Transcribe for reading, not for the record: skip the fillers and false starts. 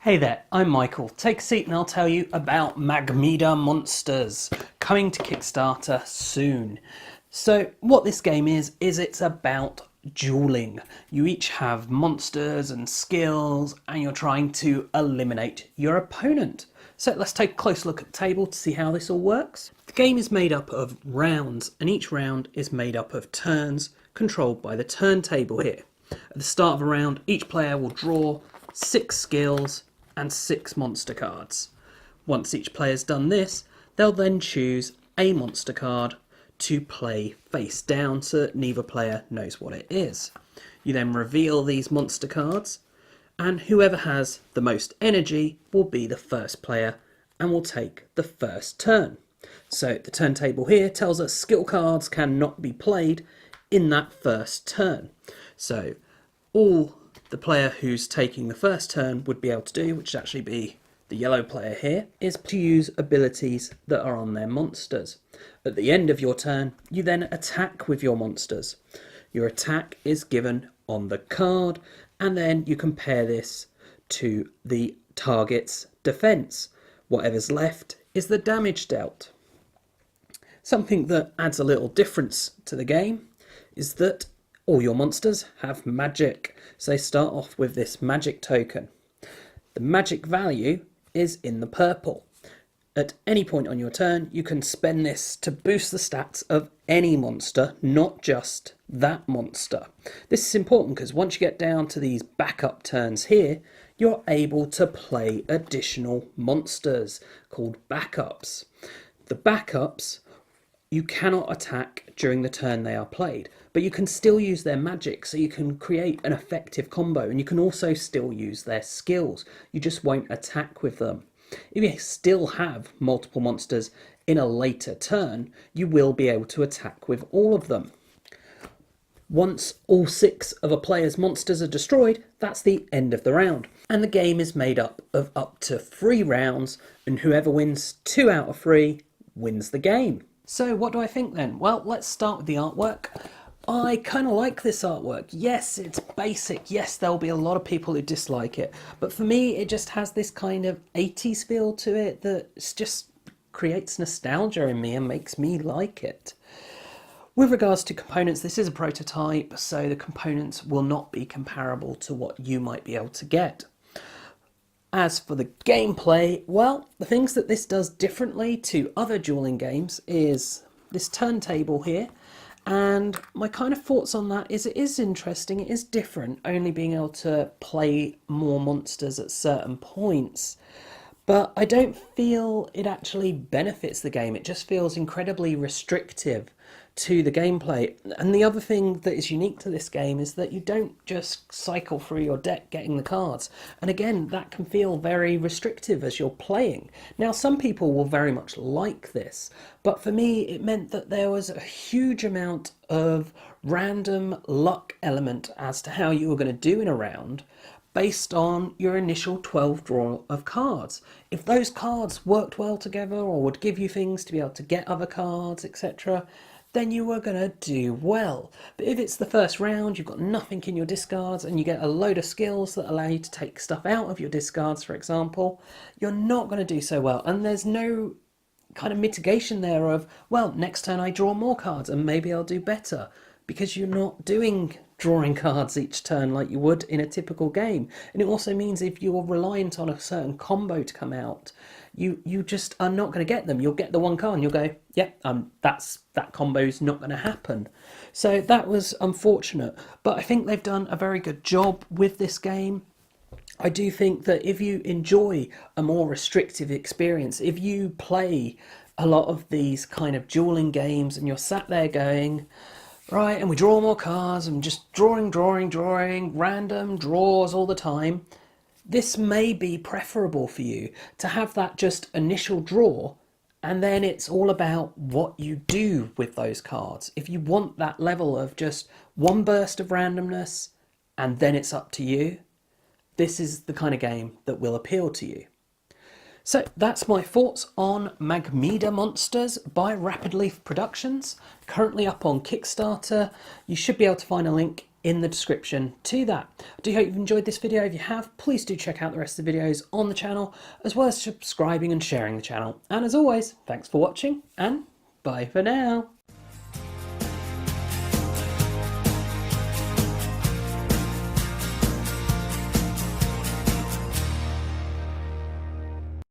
Hey there, I'm Michael. Take a seat and I'll tell you about Magmeda Monsters, coming to Kickstarter soon. So what this game is it's about dueling. You each have monsters and skills and you're trying to eliminate your opponent. So let's take a close look at the table to see how this all works. The game is made up of rounds and each round is made up of turns controlled by the turntable here. At the start of a round, each player will draw 6 skills and 6 monster cards. Once each player's done this, they'll then choose a monster card to play face down so that neither player knows what it is. You then reveal these monster cards, and whoever has the most energy will be the first player and will take the first turn. So the turntable here tells us skill cards cannot be played in that first turn. So all the player who's taking the first turn would be able to do, which would actually be the yellow player here, is to use abilities that are on their monsters. At the end of your turn, you then attack with your monsters. Your attack is given on the card, and then you compare this to the target's defense. Whatever's left is the damage dealt. Something that adds a little difference to the game is that all your monsters have magic, so they start off with this magic token. The magic value is in the purple. At any point on your turn, you can spend this to boost the stats of any monster, not just that monster. This is important because once you get down to these backup turns here, you're able to play additional monsters called backups. The backups you cannot attack during the turn they are played, but you can still use their magic, so you can create an effective combo, and you can also still use their skills. You just won't attack with them. If you still have multiple monsters in a later turn, you will be able to attack with all of them. Once all 6 of a player's monsters are destroyed, that's the end of the round. And the game is made up to 3 rounds, and whoever wins 2 out of 3 wins the game. So what do I think then? Well, let's start with the artwork. I kind of like this artwork. Yes, it's basic. Yes, there'll be a lot of people who dislike it. But for me, it just has this kind of 80s feel to it that just creates nostalgia in me and makes me like it. With regards to components, this is a prototype, so the components will not be comparable to what you might be able to get. As for the gameplay, well, the things that this does differently to other dueling games is this turntable here, and my kind of thoughts on that is it is interesting, it is different, only being able to play more monsters at certain points, but I don't feel it actually benefits the game. It just feels incredibly restrictive to the gameplay. And the other thing that is unique to this game is that you don't just cycle through your deck getting the cards. And again, that can feel very restrictive as you're playing. Now, some people will very much like this, but for me, it meant that there was a huge amount of random luck element as to how you were going to do in a round, based on your initial 12 draw of cards. If those cards worked well together or would give you things to be able to get other cards, etc., then you were going to do well. But if it's the first round, you've got nothing in your discards and you get a load of skills that allow you to take stuff out of your discards, for example, you're not going to do so well. And there's no kind of mitigation there of, well, next turn I draw more cards and maybe I'll do better, because you're not drawing cards each turn like you would in a typical game. And it also means if you're reliant on a certain combo to come out, you just are not going to get them. You'll get the one card and you'll go, yep, that combo's not going to happen. So that was unfortunate, but I think they've done a very good job with this game. I do think that if you enjoy a more restrictive experience, if you play a lot of these kind of dueling games and you're sat there going, right, and we draw more cards and just drawing, random draws all the time, this may be preferable for you to have that just initial draw, and then it's all about what you do with those cards. If you want that level of just one burst of randomness and then it's up to you, this is the kind of game that will appeal to you. So that's my thoughts on Magmeda Monsters by Rapid Leaf Productions, currently up on Kickstarter. You should be able to find a link in the description to that. I do hope you've enjoyed this video. If you have, please do check out the rest of the videos on the channel, as well as subscribing and sharing the channel. And as always, thanks for watching, and bye for now.